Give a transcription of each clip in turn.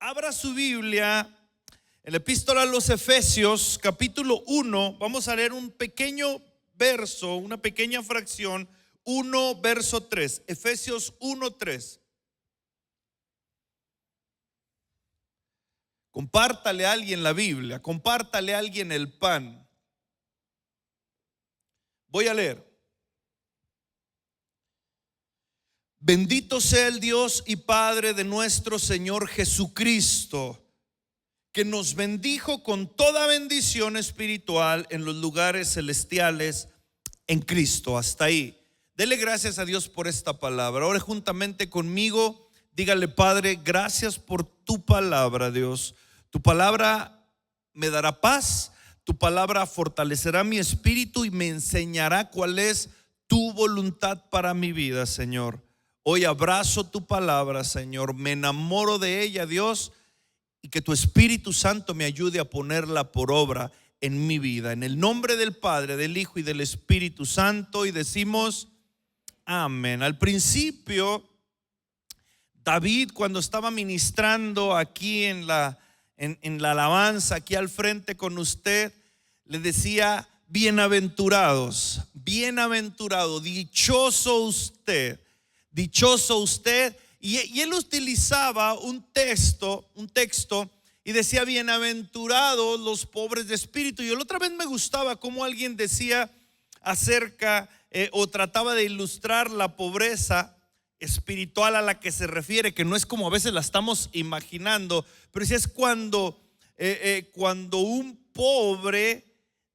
Abra su Biblia en la epístola a los Efesios, capítulo 1. Vamos a leer un pequeño verso, una pequeña fracción, 1 verso 3. Efesios 1:3. Compártale a alguien la Biblia, compártale a alguien el pan. Voy a leer. Bendito sea el Dios y Padre de nuestro Señor Jesucristo, que nos bendijo con toda bendición espiritual en los lugares celestiales en Cristo. Hasta ahí. Dele gracias a Dios por esta palabra. Ahora juntamente conmigo, dígale: Padre, gracias por tu palabra, Dios. Tu palabra me dará paz, tu palabra fortalecerá mi espíritu y me enseñará cuál es tu voluntad para mi vida, Señor. Hoy abrazo tu palabra, Señor, me enamoro de ella, Dios, y que tu Espíritu Santo me ayude a ponerla por obra en mi vida. En el nombre del Padre, del Hijo y del Espíritu Santo, y decimos amén. Al principio, David, cuando estaba ministrando aquí en la alabanza, aquí al frente con usted, le decía: bienaventurados, bienaventurado, dichoso usted. Dichoso usted. Y él utilizaba un texto y decía: bienaventurados los pobres de espíritu. Y la otra vez me gustaba cómo alguien decía acerca o trataba de ilustrar la pobreza espiritual a la que se refiere, que no es como a veces la estamos imaginando, pero sí es cuando un pobre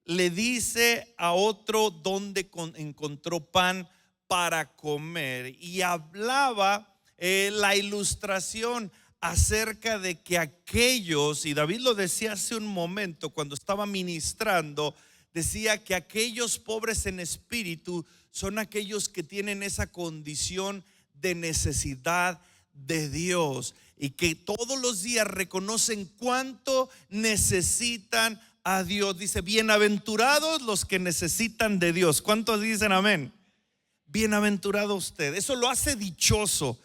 le dice a otro dónde encontró pan para comer. Y hablaba la ilustración acerca de que aquellos, y David lo decía hace un momento cuando estaba ministrando, decía que aquellos pobres en espíritu son aquellos que tienen esa condición de necesidad de Dios y que todos los días reconocen cuánto necesitan a Dios. Dice: bienaventurados los que necesitan de Dios. ¿Cuántos dicen amén? Bienaventurado usted. Eso lo hace dichoso.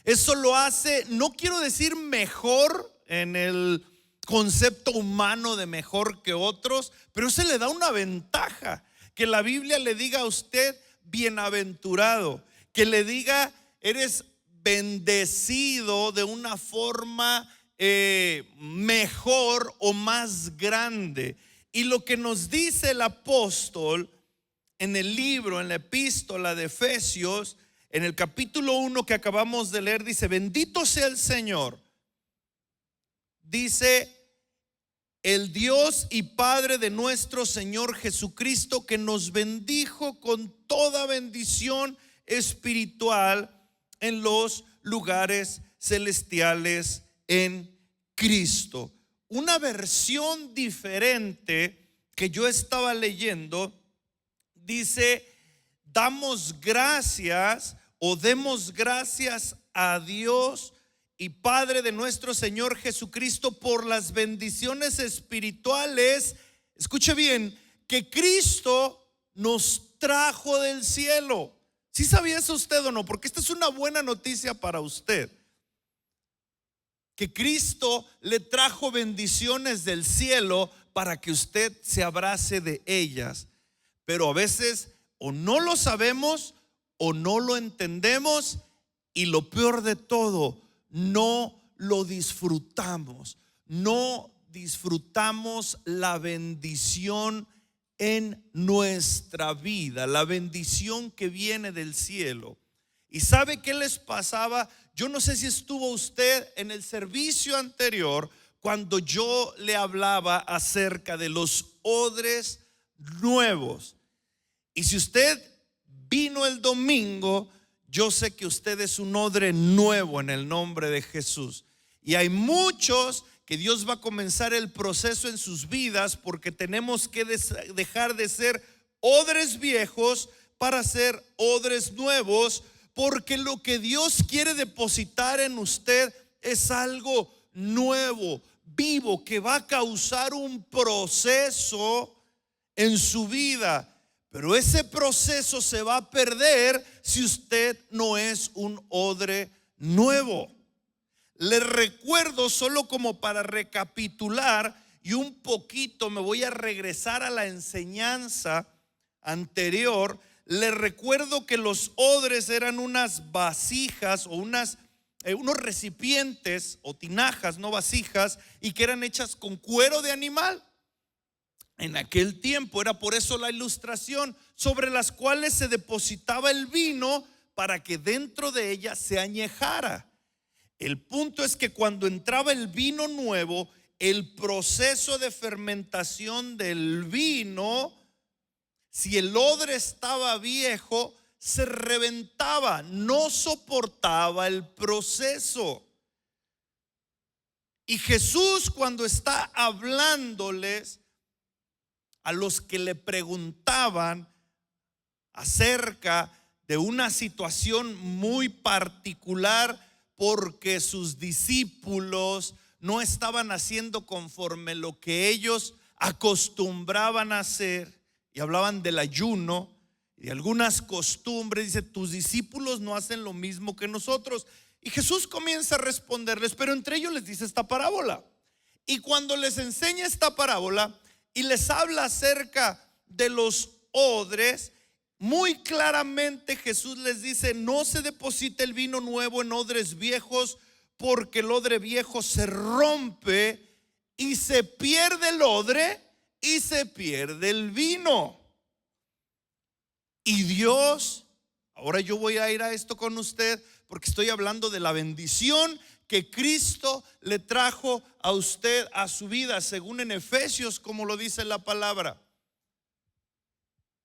Eso lo hace, no quiero decir mejor en el concepto humano de mejor que otros, pero se le da una ventaja. Que la Biblia le diga a usted bienaventurado, que le diga eres bendecido de una forma mejor o más grande. Y lo que nos dice el apóstol en el libro, en la epístola de Efesios, en el capítulo 1 que acabamos de leer, dice: bendito sea el Señor. Dice: el Dios y Padre de nuestro Señor Jesucristo, que nos bendijo con toda bendición espiritual en los lugares celestiales en Cristo. Una versión diferente que yo estaba leyendo dice: damos gracias o demos gracias a Dios y Padre de nuestro Señor Jesucristo por las bendiciones espirituales, escuche bien, que Cristo nos trajo del cielo. ¿Sí sabía eso usted o no? Porque esta es una buena noticia para usted, que Cristo le trajo bendiciones del cielo para que usted se abrace de ellas. Pero a veces o no lo sabemos o no lo entendemos, y lo peor de todo, no lo disfrutamos. No disfrutamos la bendición en nuestra vida, la bendición que viene del cielo. ¿Y sabe qué les pasaba? Yo no sé si estuvo usted en el servicio anterior cuando yo le hablaba acerca de los odres nuevos. Y si usted vino el domingo, yo sé que usted es un odre nuevo en el nombre de Jesús. Y hay muchos que Dios va a comenzar el proceso en sus vidas, porque tenemos que dejar de ser odres viejos para ser odres nuevos, porque lo que Dios quiere depositar en usted es algo nuevo, vivo, que va a causar un proceso en su vida. Pero ese proceso se va a perder si usted no es un odre nuevo. Les recuerdo, solo como para recapitular y un poquito me voy a regresar a la enseñanza anterior. Les recuerdo que los odres eran unas vasijas o unos recipientes o tinajas, no vasijas, y que eran hechas con cuero de animal. En aquel tiempo era por eso la ilustración, sobre las cuales se depositaba el vino para que dentro de ella se añejara. El punto es que cuando entraba el vino nuevo, el proceso de fermentación del vino, si el odre estaba viejo, se reventaba, no soportaba el proceso. Y Jesús, cuando está hablándoles a los que le preguntaban acerca de una situación muy particular, porque sus discípulos no estaban haciendo conforme lo que ellos acostumbraban a hacer, y hablaban del ayuno y de algunas costumbres. Dice: tus discípulos no hacen lo mismo que nosotros. Y Jesús comienza a responderles, pero entre ellos les dice esta parábola. Y cuando les enseña esta parábola y les habla acerca de los odres, muy claramente Jesús les dice: no se deposita el vino nuevo en odres viejos, porque el odre viejo se rompe y se pierde el odre y se pierde el vino. Y Dios, ahora yo voy a ir a esto con usted, porque estoy hablando de la bendición que Cristo le trajo a usted, a su vida, según en Efesios, como lo dice la palabra.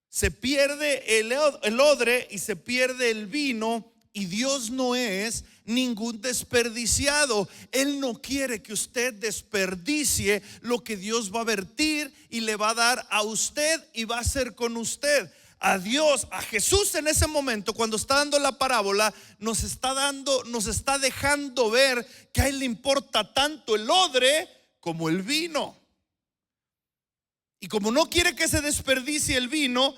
Se pierde el odre y se pierde el vino, y Dios no es ningún desperdiciado. Él no quiere que usted desperdicie lo que Dios va a vertir y le va a dar a usted y va a hacer con usted. A Dios, a Jesús en ese momento, cuando está dando la parábola, nos está dejando ver que a Él le importa tanto el odre como el vino. Y como no quiere que se desperdicie el vino,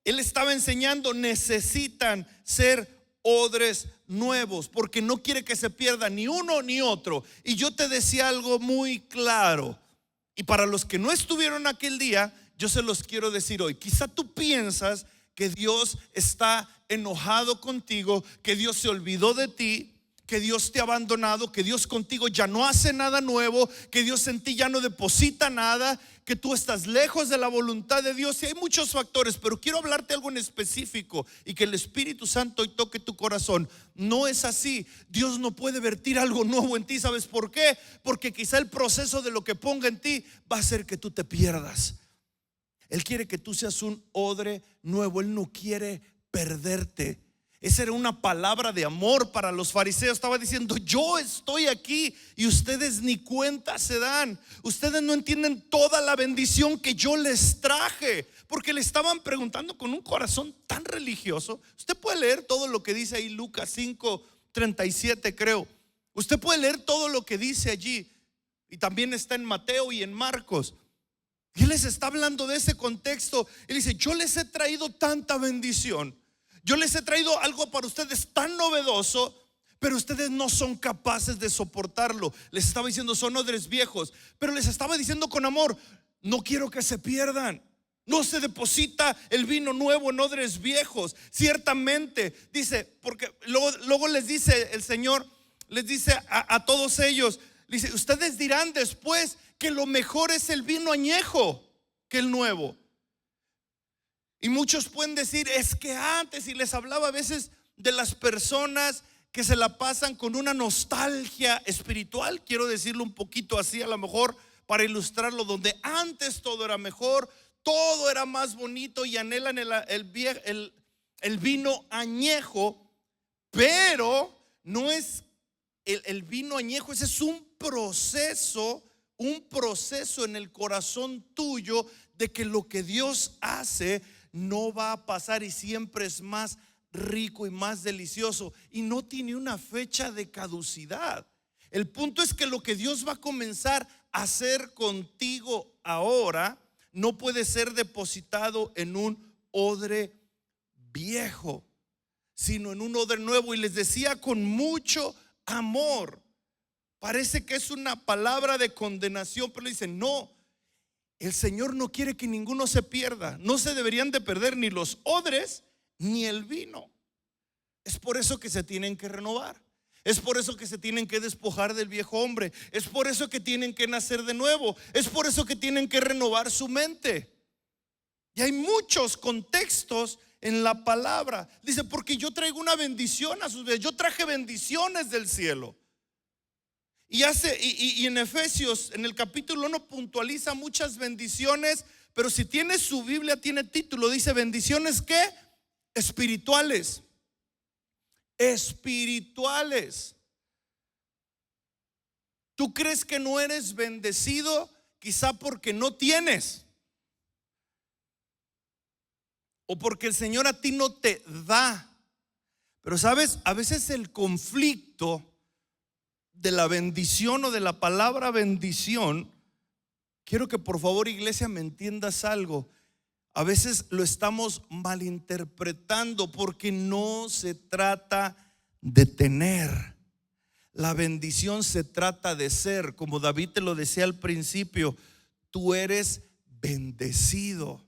Él estaba enseñando: necesitan ser odres nuevos, porque no quiere que se pierda ni uno ni otro. Y yo te decía algo muy claro, y para los que no estuvieron aquel día, yo se los quiero decir hoy. Quizá tú piensas que Dios está enojado contigo, que Dios se olvidó de ti, que Dios te ha abandonado, que Dios contigo ya no hace nada nuevo, que Dios en ti ya no deposita nada, que tú estás lejos de la voluntad de Dios. Y hay muchos factores, pero quiero hablarte algo en específico y que el Espíritu Santo hoy toque tu corazón. No es así. Dios no puede vertir algo nuevo en ti. ¿Sabes por qué? Porque quizá el proceso de lo que ponga en ti va a hacer que tú te pierdas. Él quiere que tú seas un odre nuevo. Él no quiere perderte. Esa era una palabra de amor para los fariseos. Estaba diciendo: yo estoy aquí y ustedes ni cuenta se dan. Ustedes no entienden toda la bendición que yo les traje, porque le estaban preguntando con un corazón tan religioso. Usted puede leer todo lo que dice ahí, Lucas 5:37, creo. Usted puede leer todo lo que dice allí, y también está en Mateo y en Marcos. Y Él les está hablando de ese contexto. Él dice: yo les he traído tanta bendición, yo les he traído algo para ustedes tan novedoso, pero ustedes no son capaces de soportarlo. Les estaba diciendo: son odres viejos, pero les estaba diciendo con amor: no quiero que se pierdan. No se deposita el vino nuevo en odres viejos. Ciertamente, dice, porque luego les dice el Señor, les dice a todos ellos, dice: ustedes dirán después que lo mejor es el vino añejo que el nuevo. Y muchos pueden decir: es que antes, y les hablaba a veces de las personas que se la pasan con una nostalgia espiritual, quiero decirlo un poquito así, a lo mejor para ilustrarlo, donde antes todo era mejor, todo era más bonito, y anhelan el vino añejo. Pero no es el vino añejo, ese es un proceso en el corazón tuyo de que lo que Dios hace no va a pasar y siempre es más rico y más delicioso, y no tiene una fecha de caducidad. El punto es que lo que Dios va a comenzar a hacer contigo ahora no puede ser depositado en un odre viejo, sino en un odre nuevo. Y les decía con mucho amor, Parece que es una palabra de condenación, pero dice, no, el Señor no quiere que ninguno se pierda. No se deberían de perder ni los odres ni el vino. Es por eso que se tienen que renovar. Es por eso que se tienen que despojar del viejo hombre. Es por eso que tienen que nacer de nuevo. Es por eso que tienen que renovar su mente. Y hay muchos contextos en la palabra. Dice, porque yo traigo una bendición a sus vidas. Yo traje bendiciones del cielo. Y en Efesios, en el capítulo 1, puntualiza muchas bendiciones. Pero si tiene su Biblia, tiene título. Dice, bendiciones ¿qué? Espirituales. Espirituales. ¿Tú crees que no eres bendecido? Quizá porque no tienes, o porque el Señor a ti no te da. Pero sabes, a veces el conflicto de la bendición o de la palabra bendición, quiero que por favor, iglesia, me entiendas algo. A veces lo estamos malinterpretando, porque no se trata de tener. La bendición se trata de ser. Como David te lo decía al principio, tú eres bendecido.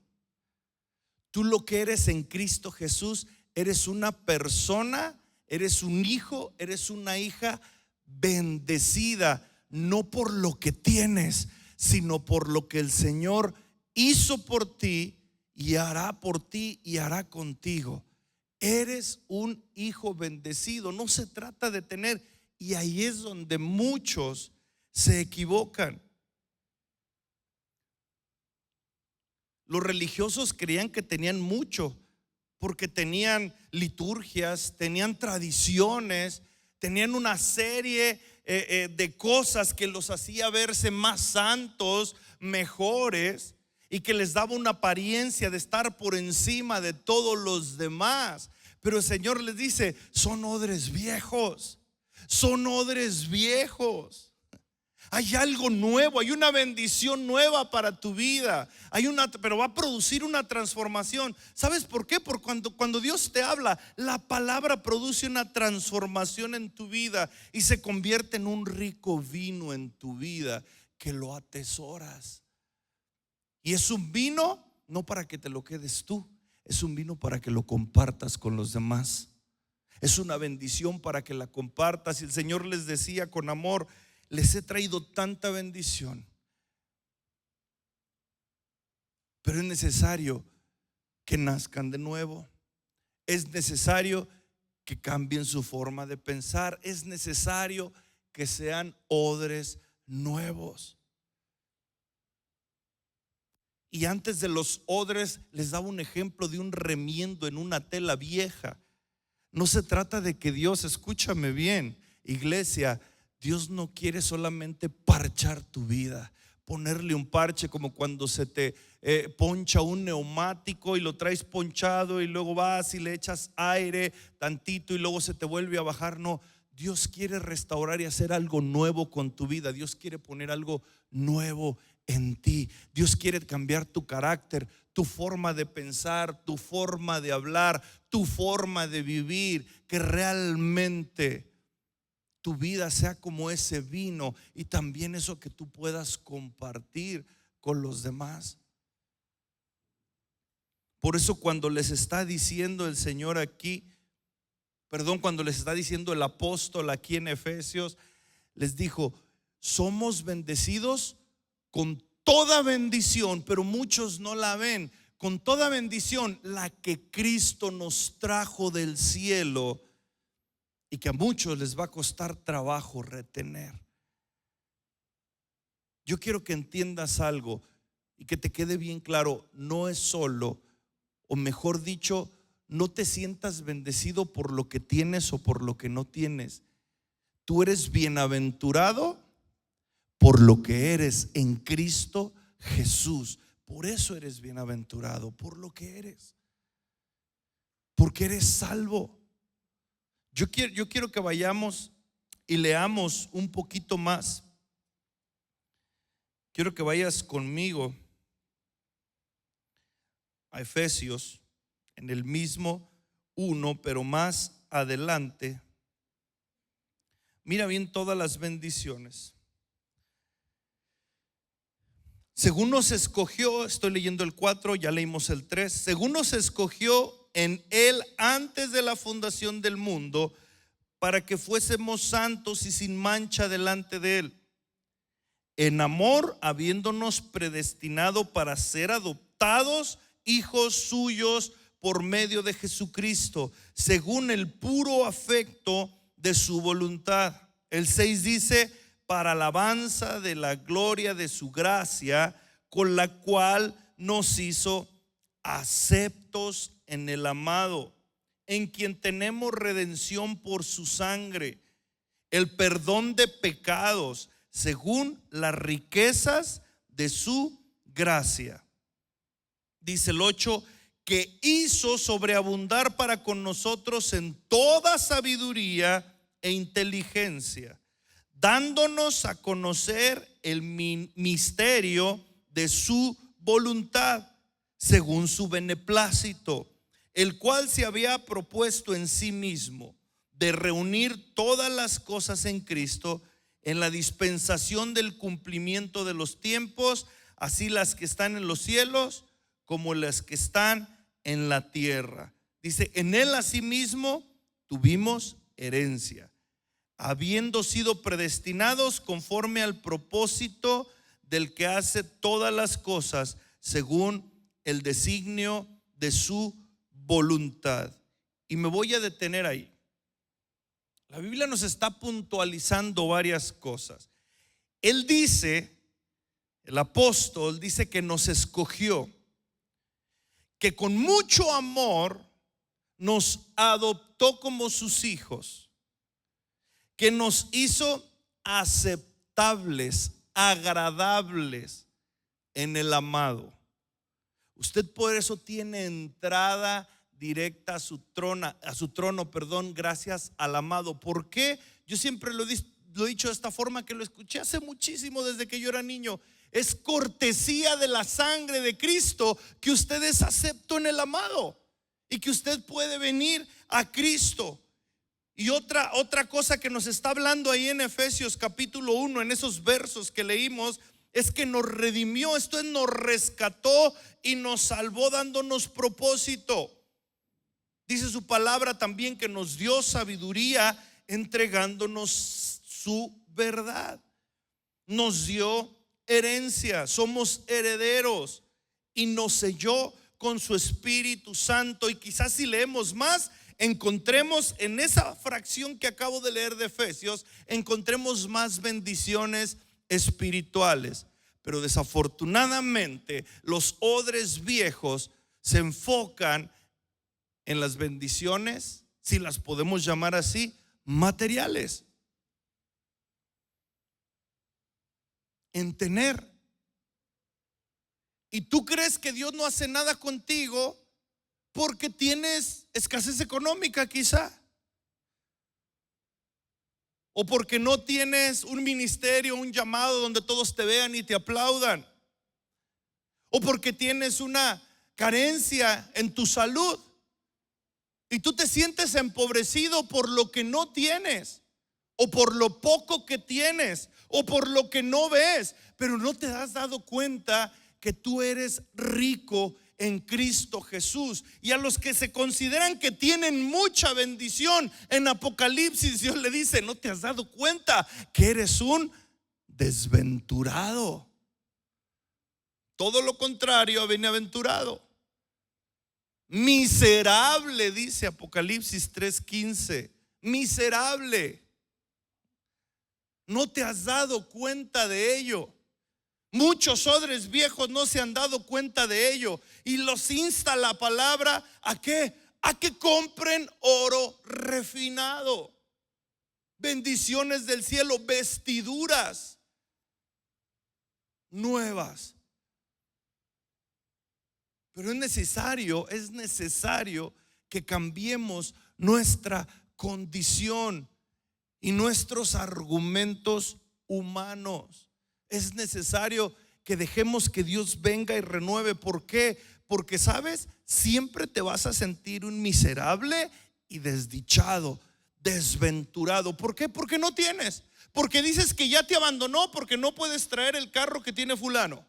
Tú lo que eres en Cristo Jesús, eres una persona, eres un hijo, eres una hija bendecida. No por lo que tienes, sino por lo que el Señor hizo por ti y hará por ti y hará contigo. Eres un hijo bendecido. No se trata de tener. Y ahí es donde muchos se equivocan. Los religiosos creían que tenían mucho, porque tenían liturgias, tenían tradiciones, tenían una serie de cosas que los hacía verse más santos, mejores, y que les daba una apariencia de estar por encima de todos los demás. Pero el Señor les dice, son odres viejos. Son odres viejos. Hay algo nuevo, hay una bendición nueva para tu vida. Pero va a producir una transformación. ¿Sabes por qué? Porque cuando Dios te habla, la palabra produce una transformación en tu vida y se convierte en un rico vino en tu vida que lo atesoras. Y es un vino no para que te lo quedes tú, es un vino para que lo compartas con los demás. Es una bendición para que la compartas. Y el Señor les decía con amor, les he traído tanta bendición, pero es necesario que nazcan de nuevo. Es necesario que cambien su forma de pensar. Es necesario que sean odres nuevos. Y antes de los odres les daba un ejemplo de un remiendo en una tela vieja. No se trata de que Dios, escúchame bien, iglesia, Dios no quiere solamente parchar tu vida, ponerle un parche como cuando se te poncha un neumático y lo traes ponchado y luego vas y le echas aire tantito y luego se te vuelve a bajar. No, Dios quiere restaurar y hacer algo nuevo con tu vida. Dios quiere poner algo nuevo en ti. Dios quiere cambiar tu carácter, tu forma de pensar, tu forma de hablar, tu forma de vivir, que realmente tu vida sea como ese vino y también eso que tú puedas compartir con los demás. Por eso cuando les está diciendo el Señor aquí, cuando les está diciendo el apóstol aquí en Efesios, les dijo, somos bendecidos con toda bendición, pero muchos no la ven. Con toda bendición, la que Cristo nos trajo del cielo y que a muchos les va a costar trabajo retener. Yo quiero que entiendas algo y que te quede bien claro, no es solo, o mejor dicho, no te sientas bendecido por lo que tienes o por lo que no tienes. Tú eres bienaventurado por lo que eres en Cristo Jesús. Por eso eres bienaventurado, por lo que eres, porque eres salvo. Yo quiero que vayamos y leamos un poquito más. Quiero que vayas conmigo a Efesios, en el mismo 1, pero más adelante. Mira bien todas las bendiciones. Según nos escogió, estoy leyendo el 4, ya leímos el 3. Según nos escogió en Él antes de la fundación del mundo, para que fuésemos santos y sin mancha delante de Él, en amor, habiéndonos predestinado para ser adoptados hijos suyos por medio de Jesucristo, según el puro afecto de su voluntad. El 6 dice: para alabanza de la gloria de su gracia, con la cual nos hizo aceptos en el amado, en quien tenemos redención por su sangre, el perdón de pecados, según las riquezas de su gracia. Dice el 8: que hizo sobreabundar para con nosotros en toda sabiduría e inteligencia, dándonos a conocer el misterio de su voluntad, según su beneplácito, el cual se había propuesto en sí mismo de reunir todas las cosas en Cristo, en la dispensación del cumplimiento de los tiempos, así las que están en los cielos como las que están en la tierra. Dice: en Él asimismo tuvimos herencia, habiendo sido predestinados conforme al propósito del que hace todas las cosas según el designio de su voluntad. Y me voy a detener ahí. La Biblia nos está puntualizando varias cosas. Él dice, el apóstol dice que nos escogió, que con mucho amor nos adoptó como sus hijos, que nos hizo aceptables, agradables en el amado. Usted por eso tiene entrada directa a su trono, gracias al amado. ¿Por qué? Yo siempre lo he dicho de esta forma, que lo escuché hace muchísimo, desde que yo era niño. Es cortesía de la sangre de Cristo que usted es acepto en el amado y que usted puede venir a Cristo. Y otra cosa que nos está hablando ahí en Efesios capítulo 1, en esos versos que leímos, es que nos redimió. Esto es, nos rescató y nos salvó dándonos propósito. Dice su palabra también que nos dio sabiduría entregándonos su verdad. Nos dio herencia, somos herederos, y nos selló con su Espíritu Santo. Y quizás si leemos más, encontremos en esa fracción que acabo de leer de Efesios, encontremos más bendiciones espirituales. Pero desafortunadamente los odres viejos se enfocan en las bendiciones, si las podemos llamar así, materiales, en tener. Y tú crees que Dios no hace nada contigo porque tienes escasez económica, quizá, o porque no tienes un ministerio, un llamado donde todos te vean y te aplaudan, o porque tienes una carencia en tu salud y tú te sientes empobrecido por lo que no tienes, o por lo poco que tienes, o por lo que no ves, pero no te has dado cuenta que tú eres rico en Cristo Jesús. Y a los que se consideran que tienen mucha bendición, en Apocalipsis Dios le dice: ¿no te has dado cuenta que eres un desventurado? Todo lo contrario a bienaventurado. Miserable, dice Apocalipsis 3:15. Miserable. No te has dado cuenta de ello. Muchos odres viejos no se han dado cuenta de ello, y los insta la palabra ¿a qué? A que compren oro refinado, bendiciones del cielo, vestiduras nuevas. Pero es necesario que cambiemos nuestra condición y nuestros argumentos humanos. Es necesario que dejemos que Dios venga y renueve. ¿Por qué? Porque, ¿sabes? Siempre te vas a sentir un miserable y desdichado. desventurado. ¿Por qué? Porque no tienes. Porque dices que ya te abandonó porque no puedes traer el carro que tiene fulano.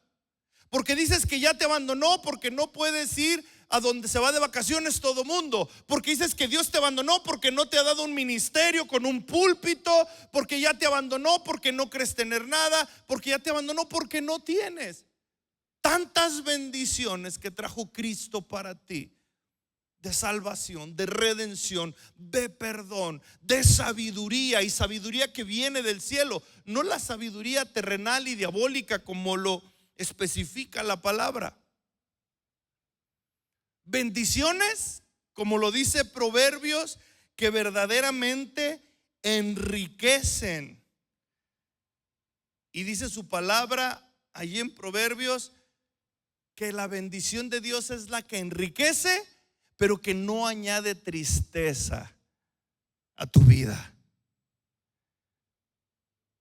Porque dices que ya te abandonó porque no puedes ir a donde se va de vacaciones todo mundo. Porque dices que Dios te abandonó porque no te ha dado un ministerio con un púlpito. Porque ya te abandonó porque no crees tener nada. Porque ya te abandonó porque no tienes. Tantas bendiciones que trajo Cristo para ti, de salvación, de redención, de perdón, de sabiduría, y sabiduría que viene del cielo, no la sabiduría terrenal y diabólica como lo especifica la palabra. Bendiciones, como lo dice Proverbios, que verdaderamente enriquecen. Y dice su palabra allí en Proverbios que la bendición de Dios es la que enriquece, pero que no añade tristeza a tu vida.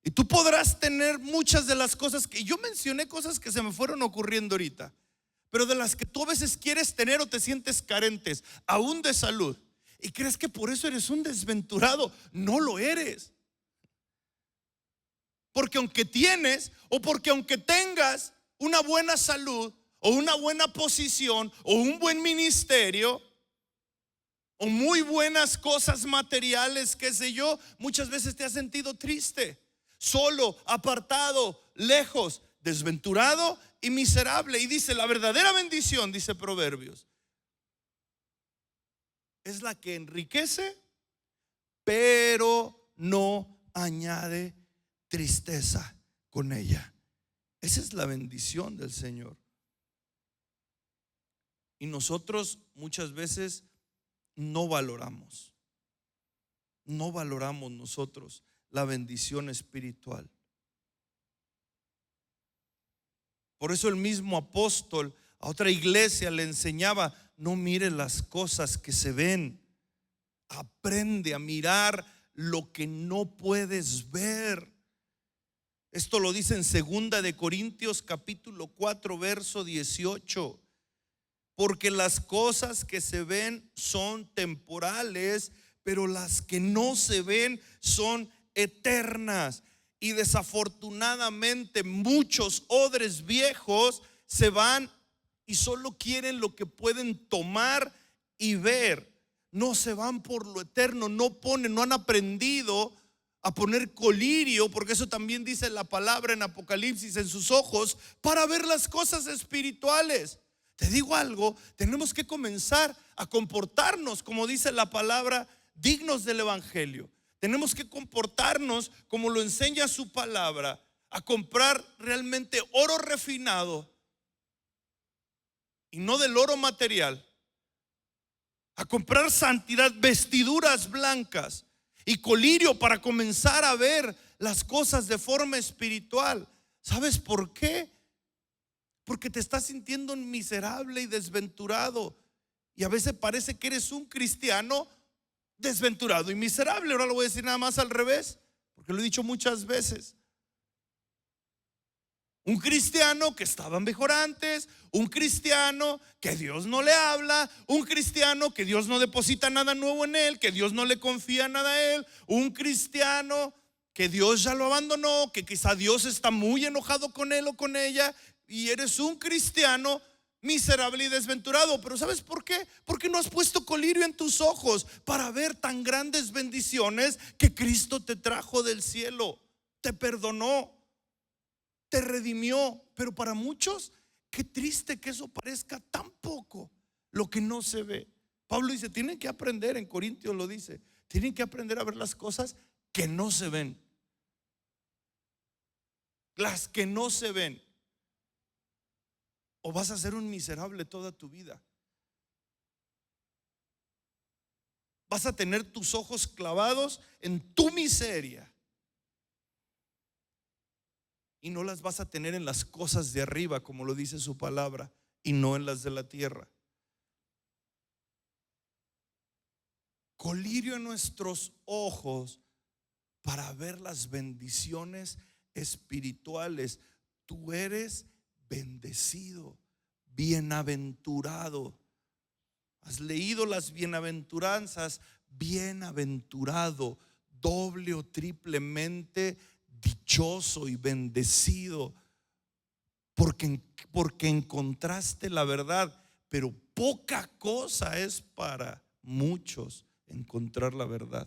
Y tú podrás tener muchas de las cosas que yo mencioné, cosas que se me fueron ocurriendo ahorita, pero de las que tú a veces quieres tener o te sientes carentes, aún de salud, y crees que por eso eres un desventurado. No lo eres. Porque aunque tienes, o porque aunque tengas una buena salud, o una buena posición, o un buen ministerio, o muy buenas cosas materiales, qué sé yo, muchas veces te has sentido triste, solo, apartado, lejos, desventurado y miserable. Y dice, la verdadera bendición, dice Proverbios, es la que enriquece, pero no añade tristeza con ella. Esa es la bendición del Señor. Y nosotros muchas veces no valoramos nosotros la bendición espiritual. Por eso el mismo apóstol a otra iglesia le enseñaba: no mire las cosas que se ven, aprende a mirar lo que no puedes ver. Esto lo dice en 2 de Corintios capítulo 4 verso 18. Porque las cosas que se ven son temporales, pero las que no se ven son eternas. Y desafortunadamente muchos odres viejos se van y solo quieren lo que pueden tomar y ver. No se van por lo eterno, no han aprendido a poner colirio, porque eso también dice la palabra en Apocalipsis, en sus ojos, para ver las cosas espirituales. Te digo algo, tenemos que comenzar a comportarnos, como dice la palabra, dignos del evangelio. Tenemos que comportarnos como lo enseña su palabra, a comprar realmente oro refinado y no del oro material, a comprar santidad, vestiduras blancas y colirio para comenzar a ver las cosas de forma espiritual. ¿Sabes por qué? Porque te estás sintiendo miserable y desventurado, y a veces parece que eres un cristiano desventurado y miserable. Ahora lo voy a decir nada más al revés, porque lo he dicho muchas veces. Un cristiano que estaba mejor antes, un cristiano que Dios no le habla, un cristiano que Dios no deposita nada nuevo en él, que Dios no le confía nada a él, un cristiano que Dios ya lo abandonó, que quizá Dios está muy enojado con él o con ella, y eres un cristiano miserable y desventurado. Pero ¿sabes por qué? Porque no has puesto colirio en tus ojos para ver tan grandes bendiciones que Cristo te trajo del cielo, te perdonó, te redimió. Pero para muchos, qué triste que eso parezca tan poco, lo que no se ve. Pablo dice, tienen que aprender, en Corintios lo dice, tienen que aprender a ver las cosas que no se ven. Las que no se ven, o vas a ser un miserable toda tu vida. Vas a tener tus ojos clavados en tu miseria y no las vas a tener en las cosas de arriba, como lo dice su palabra, y no en las de la tierra. Colirio en nuestros ojos para ver las bendiciones espirituales. Tú eres bendecido, bienaventurado. Has leído las bienaventuranzas bienaventurado, doble o triplemente dichoso y bendecido, porque encontraste la verdad. Pero poca cosa es para muchos encontrar la verdad.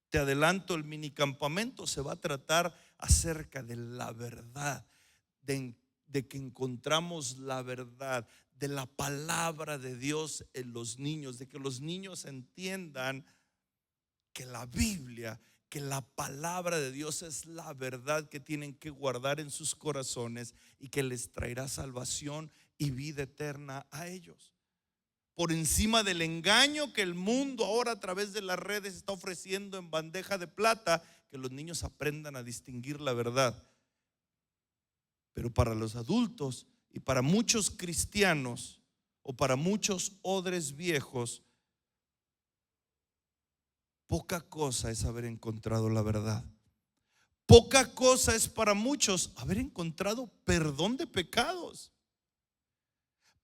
Te adelanto, el minicampamento se va a tratar acerca de la verdad, de que encontramos la verdad, de la palabra de Dios en los niños, de que los niños entiendan que la Biblia, que la palabra de Dios es la verdad que tienen que guardar en sus corazones y que les traerá salvación y vida eterna a ellos. Por encima del engaño que el mundo ahora a través de las redes está ofreciendo en bandeja de plata, que los niños aprendan a distinguir la verdad. Pero para los adultos y para muchos cristianos o para muchos odres viejos, poca cosa es haber encontrado la verdad. Poca cosa es para muchos haber encontrado perdón de pecados.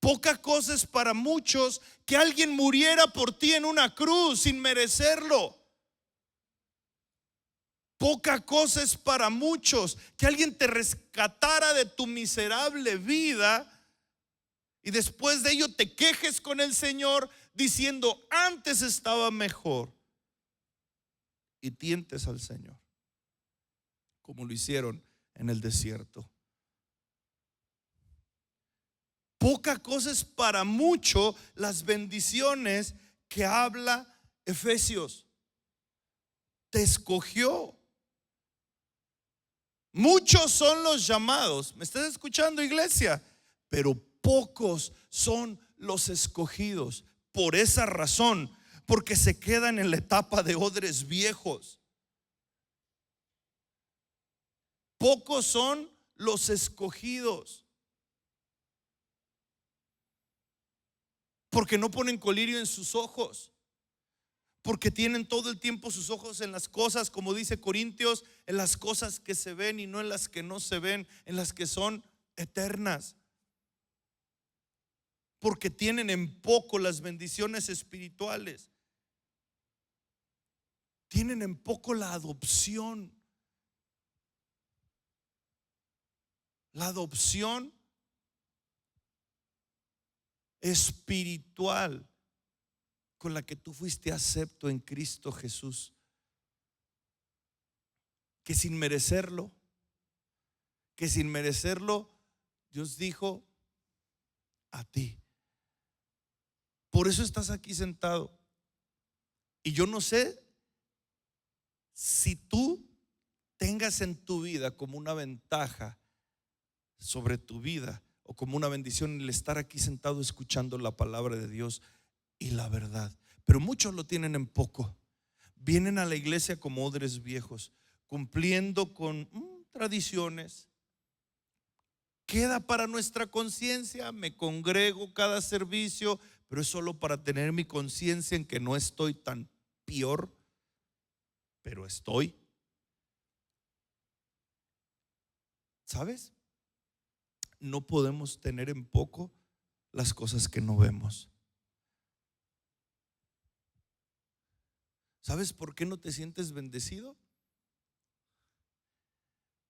Poca cosa es para muchos que alguien muriera por ti en una cruz sin merecerlo. Poca cosa es para muchos que alguien te rescatara de tu miserable vida y después de ello te quejes con el Señor diciendo: antes estaba mejor, y tientes al Señor como lo hicieron en el desierto. Poca cosa es para mucho las bendiciones que habla Efesios. Te escogió. Muchos son los llamados. ¿Me estás escuchando, iglesia? Pero pocos son los escogidos. Por esa razón, porque se quedan en la etapa de odres viejos. Pocos son los escogidos, porque no ponen colirio en sus ojos, porque tienen todo el tiempo sus ojos en las cosas, como dice Corintios, en las cosas que se ven y no en las que no se ven, en las que son eternas. Porque tienen en poco las bendiciones espirituales. Tienen en poco la adopción. La adopción espiritual con la que tú fuiste acepto en Cristo Jesús, que sin merecerlo Dios dijo a ti. Por eso estás aquí sentado. Y yo no sé si tú tengas en tu vida como una ventaja sobre tu vida o como una bendición el estar aquí sentado escuchando la palabra de Dios y la verdad. Pero muchos lo tienen en poco. Vienen a la iglesia como odres viejos, cumpliendo con tradiciones. Queda para nuestra conciencia, me congrego cada servicio, pero es solo para tener mi conciencia en que no estoy tan peor, pero estoy. ¿Sabes? No podemos tener en poco las cosas que no vemos. ¿Sabes por qué no te sientes bendecido?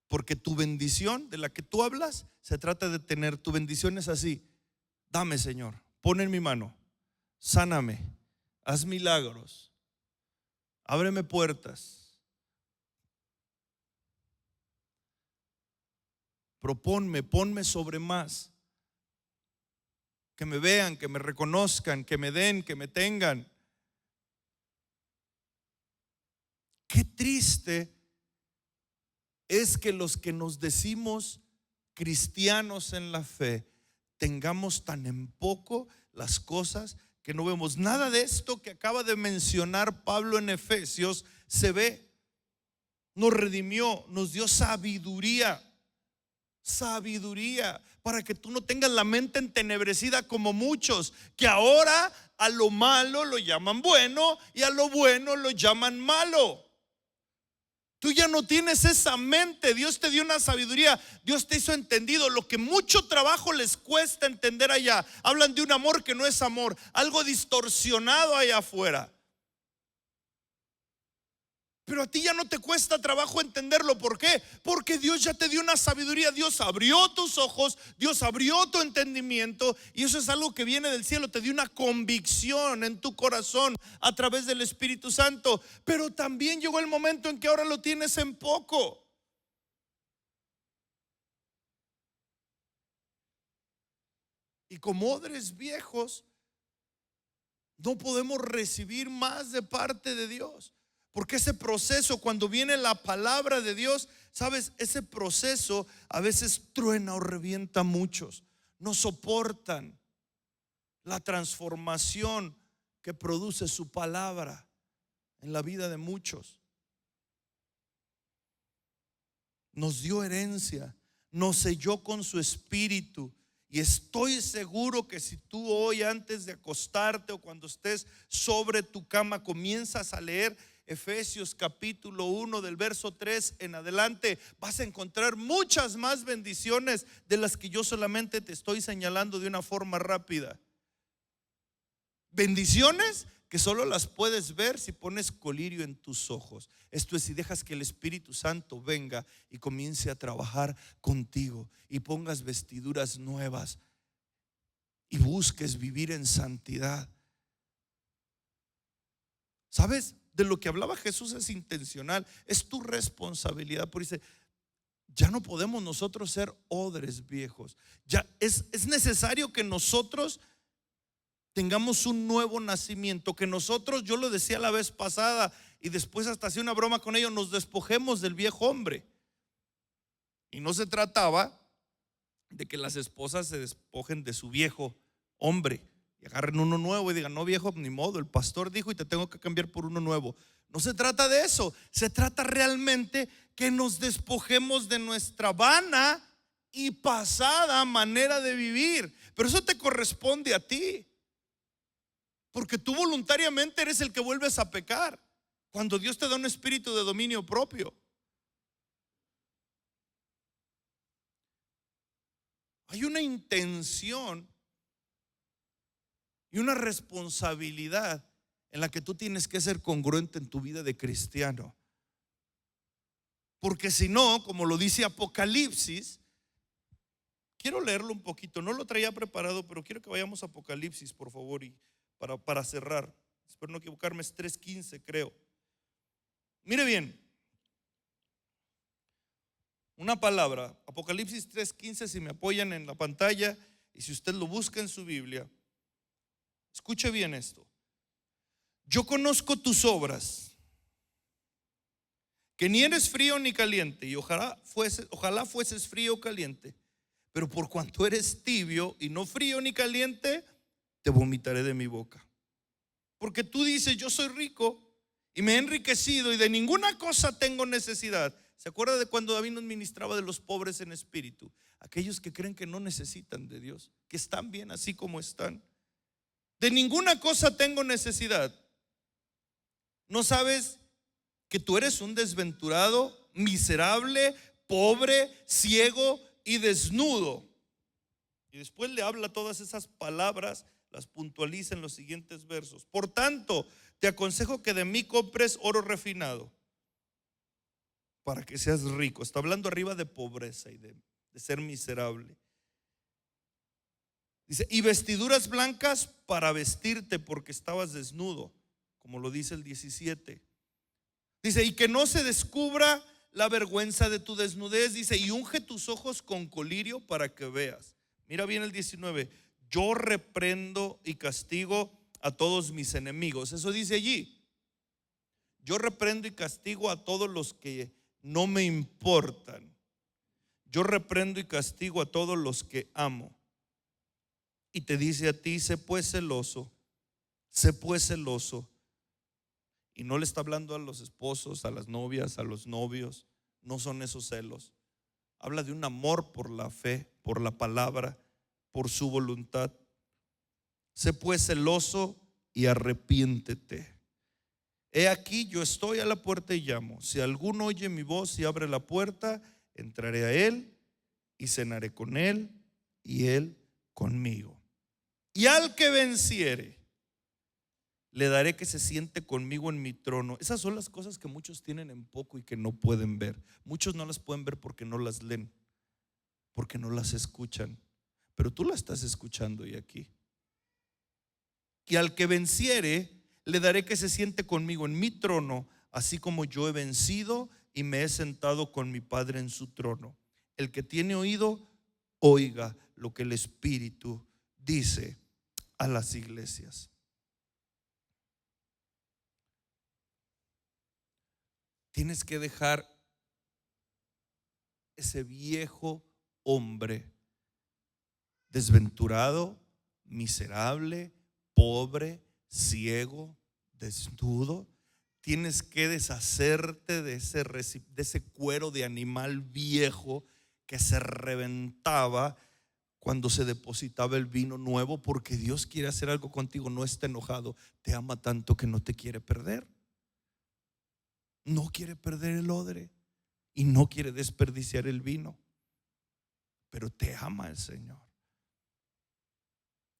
Porque tu bendición de la que tú hablas se trata de tener, tu bendición es así: dame, Señor, pon en mi mano, sáname, haz milagros, ábreme puertas, ponme sobre más, que me vean, que me reconozcan, que me den, que me tengan. Qué triste es que los que nos decimos cristianos en la fe tengamos tan en poco las cosas que no vemos. Nada de esto que acaba de mencionar Pablo en Efesios se ve. Nos redimió, nos dio sabiduría para que tú no tengas la mente entenebrecida como muchos, que ahora a lo malo lo llaman bueno y a lo bueno lo llaman malo. Tú ya no tienes esa mente. Dios te dio una sabiduría, Dios te hizo entendido. Lo que mucho trabajo les cuesta entender allá, hablan de un amor que no es amor, algo distorsionado allá afuera. Pero a ti ya no te cuesta trabajo entenderlo. ¿Por qué? Porque Dios ya te dio una sabiduría. Dios abrió tus ojos, Dios abrió tu entendimiento, y eso es algo que viene del cielo. Te dio una convicción en tu corazón a través del Espíritu Santo. Pero también llegó el momento en que ahora lo tienes en poco. Y como odres viejos, no podemos recibir más de parte de Dios. Porque ese proceso, cuando viene la palabra de Dios, sabes, ese proceso a veces truena o revienta a muchos. No soportan la transformación que produce su palabra en la vida de muchos. Nos dio herencia, nos selló con su espíritu. Y estoy seguro que si tú hoy, antes de acostarte o cuando estés sobre tu cama, comienzas a leer Efesios capítulo 1 del verso 3 en adelante, vas a encontrar muchas más bendiciones de las que yo solamente te estoy señalando de una forma rápida. Bendiciones que solo las puedes ver si pones colirio en tus ojos. Esto es, si dejas que el Espíritu Santo venga y comience a trabajar contigo, y pongas vestiduras nuevas y busques vivir en santidad. ¿Sabes? De lo que hablaba Jesús es intencional, es tu responsabilidad. Por eso ya no podemos nosotros ser odres viejos. Ya es necesario que nosotros tengamos un nuevo nacimiento, que nosotros, yo lo decía la vez pasada y después hasta hacía una broma con ellos, nos despojemos del viejo hombre. Y no se trataba de que las esposas se despojen de su viejo hombre y agarren uno nuevo y digan: no, viejo, ni modo, el pastor dijo y te tengo que cambiar por uno nuevo. No se trata de eso, se trata realmente que nos despojemos de nuestra vana y pasada manera de vivir. Pero eso te corresponde a ti, porque tú voluntariamente eres el que vuelves a pecar cuando Dios te da un espíritu de dominio propio. Hay una intención y una responsabilidad en la que tú tienes que ser congruente en tu vida de cristiano. Porque si no, como lo dice Apocalipsis, quiero leerlo un poquito, no lo traía preparado, pero quiero que vayamos a Apocalipsis, por favor, y para cerrar. Espero no equivocarme, es 3:15, creo. Mire bien, una palabra, Apocalipsis 3:15, si me apoyan en la pantalla y si usted lo busca en su Biblia. Escuche bien esto. Yo conozco tus obras, que ni eres frío ni caliente, y ojalá fueses frío o caliente, pero por cuanto eres tibio y no frío ni caliente, te vomitaré de mi boca. Porque tú dices: yo soy rico y me he enriquecido y de ninguna cosa tengo necesidad. ¿Se acuerda de cuando David nos ministraba de los pobres en espíritu? Aquellos que creen que no necesitan de Dios, que están bien así como están. De ninguna cosa tengo necesidad. ¿No sabes que tú eres un desventurado, miserable, pobre, ciego y desnudo? Y después le habla todas esas palabras, las puntualiza en los siguientes versos. Por tanto, te aconsejo que de mí compres oro refinado para que seas rico. Está hablando arriba de pobreza y de ser miserable. Dice: y vestiduras blancas para vestirte, porque estabas desnudo, como lo dice el 17. Dice: y que no se descubra la vergüenza de tu desnudez. Dice: y unge tus ojos con colirio para que veas. Mira bien el 19. Yo reprendo y castigo a todos mis enemigos. Eso dice allí. Yo reprendo y castigo a todos los que no me importan. Yo reprendo y castigo a todos los que amo. Y te dice a ti: sé pues celoso, sé pues celoso. Y no le está hablando a los esposos, a las novias, a los novios. No son esos celos. Habla de un amor por la fe, por la palabra, por su voluntad. Sé pues celoso y arrepiéntete. He aquí, yo estoy a la puerta y llamo. Si alguno oye mi voz y abre la puerta, entraré a él y cenaré con él y él conmigo. Y al que venciere le daré que se siente conmigo en mi trono. Esas son las cosas que muchos tienen en poco y que no pueden ver. Muchos no las pueden ver porque no las leen, porque no las escuchan. Pero tú las estás escuchando y aquí. Y al que venciere, le daré que se siente conmigo en mi trono, así como yo he vencido y me he sentado con mi Padre en su trono. El que tiene oído, oiga lo que el Espíritu dice a las iglesias. Tienes que dejar ese viejo hombre desventurado, miserable, pobre, ciego, desnudo. Tienes que deshacerte de ese cuero de animal viejo que se reventaba cuando se depositaba el vino nuevo, porque Dios quiere hacer algo contigo. No está enojado, te ama tanto que no te quiere perder. No quiere perder el odre y no quiere desperdiciar el vino, pero te ama el Señor.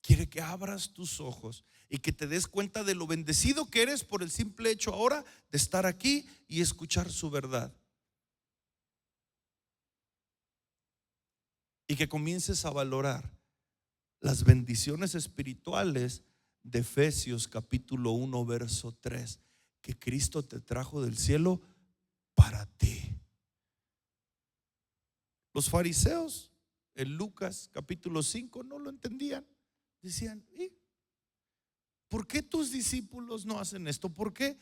Quiere que abras tus ojos y que te des cuenta de lo bendecido que eres por el simple hecho ahora de estar aquí y escuchar su verdad. Y que comiences a valorar las bendiciones espirituales de Efesios capítulo 1 verso 3, que Cristo te trajo del cielo para ti. Los fariseos en Lucas capítulo 5 no lo entendían. Decían: ¿y por qué tus discípulos no hacen esto? ¿Por qué?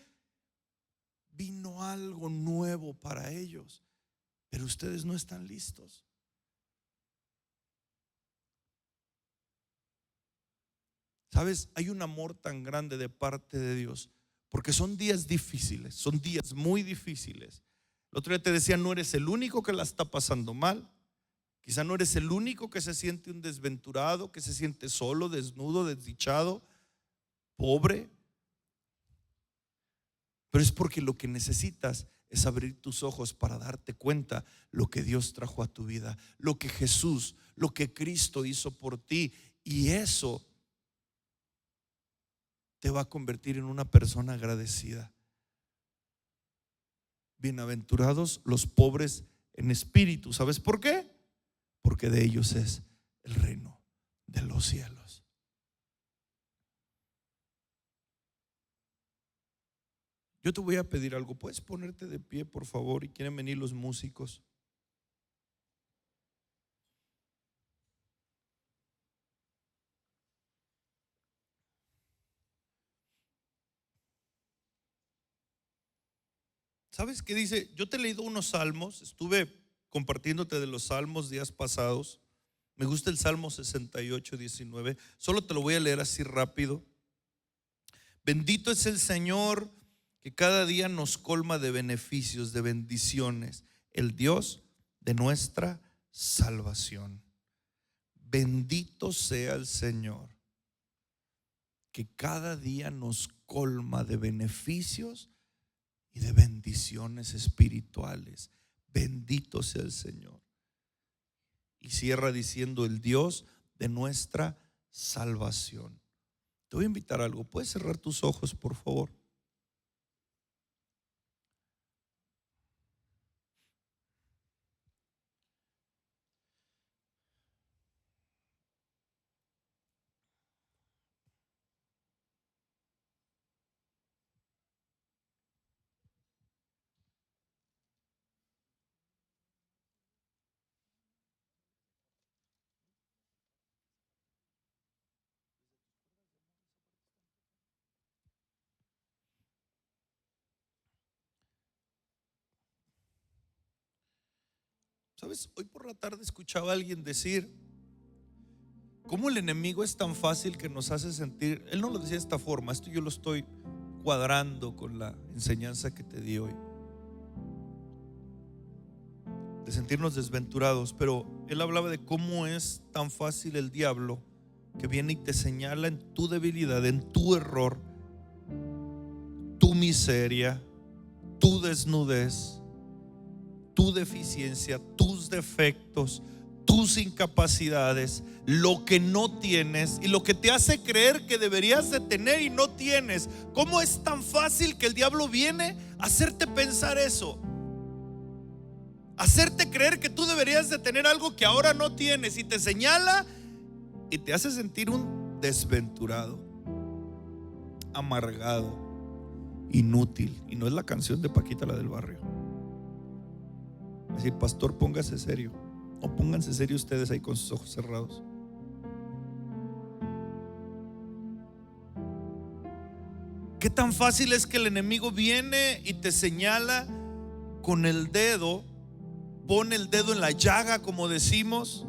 Vino algo nuevo para ellos, pero ustedes no están listos. ¿Sabes? Hay un amor tan grande de parte de Dios, porque son días difíciles, son días muy difíciles. El otro día te decía, no eres el único que la está pasando mal. Quizá no eres el único que se siente un desventurado, que se siente solo, desnudo, desdichado, pobre. Pero es porque lo que necesitas es abrir tus ojos para darte cuenta lo que Dios trajo a tu vida, lo que Jesús, lo que Cristo hizo por ti. Y eso te va a convertir en una persona agradecida. Bienaventurados los pobres en espíritu. ¿Sabes por qué? Porque de ellos es el reino de los cielos. Yo te voy a pedir algo. ¿Puedes ponerte de pie, por favor? Y quieren venir los músicos. ¿Sabes qué dice? Yo te he leído unos salmos, estuve compartiéndote de los salmos días pasados. Me gusta el Salmo 68, 19. Solo te lo voy a leer así rápido. Bendito es el Señor que cada día nos colma de beneficios, de bendiciones, el Dios de nuestra salvación. Bendito sea el Señor que cada día nos colma de beneficios y de bendiciones espirituales. Bendito sea el Señor. Y cierra diciendo: el Dios de nuestra salvación. Te voy a invitar a algo. ¿Puedes cerrar tus ojos, por favor? ¿Sabes? Hoy por la tarde escuchaba a alguien decir cómo el enemigo es tan fácil que nos hace sentir. Él no lo decía de esta forma, esto yo lo estoy cuadrando con la enseñanza que te di hoy, de sentirnos desventurados. Pero él hablaba de cómo es tan fácil el diablo que viene y te señala en tu debilidad, en tu error, tu miseria, tu desnudez, tu deficiencia, tus defectos, tus incapacidades, lo que no tienes y lo que te hace creer que deberías de tener y no tienes. ¿Cómo es tan fácil que el diablo viene a hacerte pensar eso? Hacerte creer que tú deberías de tener algo que ahora no tienes, y te señala y te hace sentir un desventurado, amargado, inútil. Y no es la canción de Paquita, la del barrio. Es decir, pastor, póngase serio. O pónganse serio ustedes ahí con sus ojos cerrados. ¿Qué tan fácil es que el enemigo viene y te señala con el dedo, pone el dedo en la llaga, como decimos,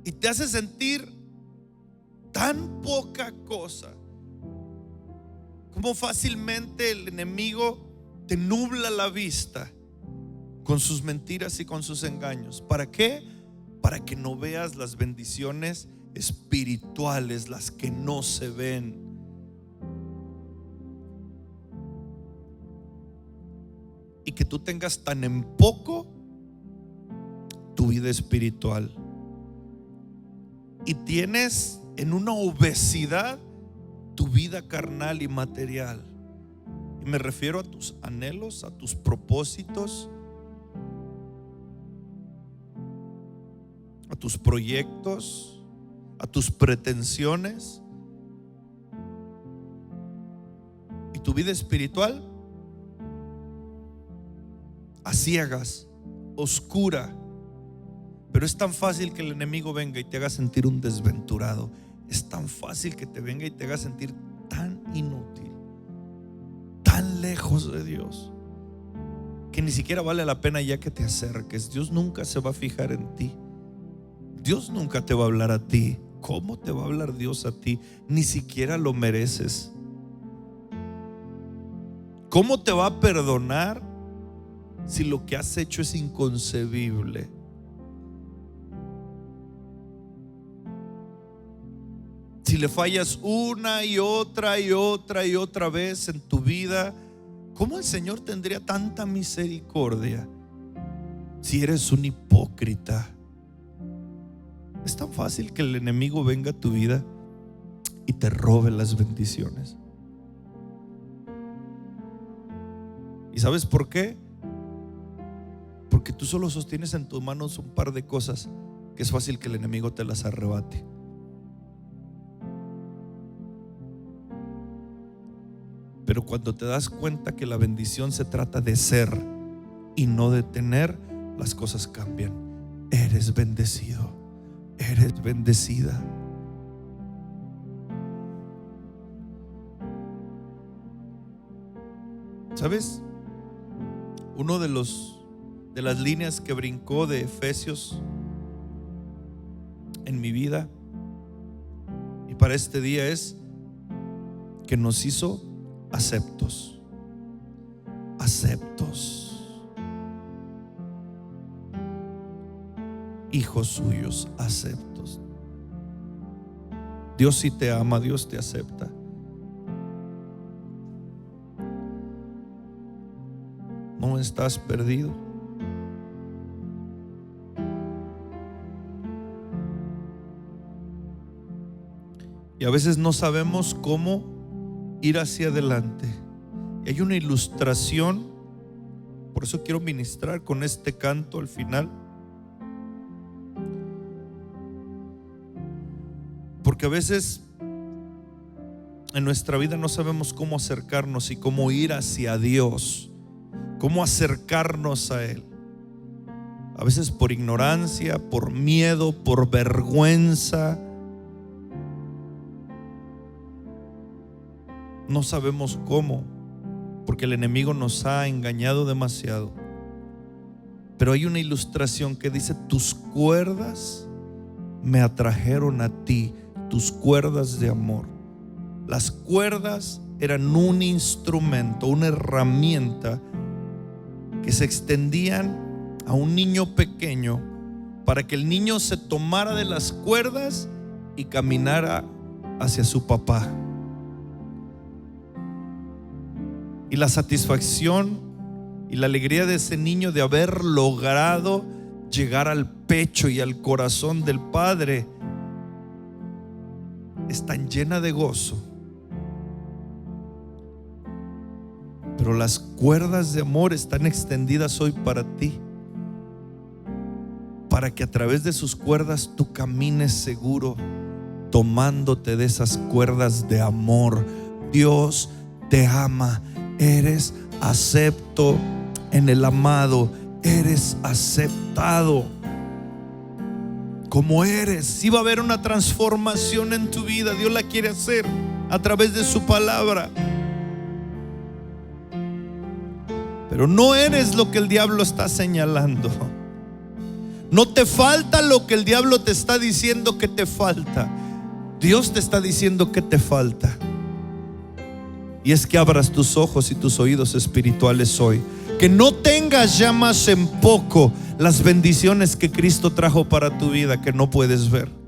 y te hace sentir tan poca cosa? Cómo fácilmente el enemigo te nubla la vista con sus mentiras y con sus engaños. ¿Para qué? Para que no veas las bendiciones espirituales, las que no se ven. Y que tú tengas tan en poco tu vida espiritual, y tienes en una obesidad tu vida carnal y material. Y me refiero a tus anhelos, a tus propósitos, a tus proyectos, a tus pretensiones. Y tu vida espiritual a ciegas, oscura. Pero es tan fácil que el enemigo venga y te haga sentir un desventurado. Es tan fácil que te venga y te haga sentir tan inútil, tan lejos de Dios, que ni siquiera vale la pena ya que te acerques. Dios nunca se va a fijar en ti. Dios nunca te va a hablar a ti. ¿Cómo te va a hablar Dios a ti? Ni siquiera lo mereces. ¿Cómo te va a perdonar si lo que has hecho es inconcebible? Si le fallas una y otra y otra y otra vez en tu vida, ¿cómo el Señor tendría tanta misericordia si eres un hipócrita? Es tan fácil que el enemigo venga a tu vida y te robe las bendiciones. ¿Y sabes por qué? Porque tú solo sostienes en tus manos un par de cosas que es fácil que el enemigo te las arrebate. Pero cuando te das cuenta que la bendición se trata de ser y no de tener, las cosas cambian. Eres bendecido, eres bendecida. ¿Sabes? Uno de las líneas que brincó de Efesios en mi vida y para este día es que nos hizo aceptos, hijos suyos, aceptos. Dios sí te ama, Dios te acepta. No estás perdido. Y a veces no sabemos cómo ir hacia adelante. Y hay una ilustración, por eso quiero ministrar con este canto al final, porque a veces en nuestra vida no sabemos cómo acercarnos y cómo ir hacia Dios, cómo acercarnos a Él. A veces por ignorancia, por miedo, por vergüenza. No sabemos cómo, porque el enemigo nos ha engañado demasiado. Pero hay una ilustración que dice: tus cuerdas me atrajeron a ti, tus cuerdas de amor. Las cuerdas eran un instrumento, una herramienta que se extendían a un niño pequeño para que el niño se tomara de las cuerdas y caminara hacia su papá. Y la satisfacción y la alegría de ese niño de haber logrado llegar al pecho y al corazón del Padre están llenas de gozo. Pero las cuerdas de amor están extendidas hoy para ti, para que a través de sus cuerdas tú camines seguro, tomándote de esas cuerdas de amor. Dios te ama, eres acepto en el amado, eres aceptado como eres. Sí va a haber una transformación en tu vida, Dios la quiere hacer a través de su palabra. Pero no eres lo que el diablo está señalando. No te falta lo que el diablo te está diciendo que te falta. Dios te está diciendo que te falta. Y es que abras tus ojos y tus oídos espirituales hoy. Que no tengas ya más en poco las bendiciones que Cristo trajo para tu vida, que no puedes ver.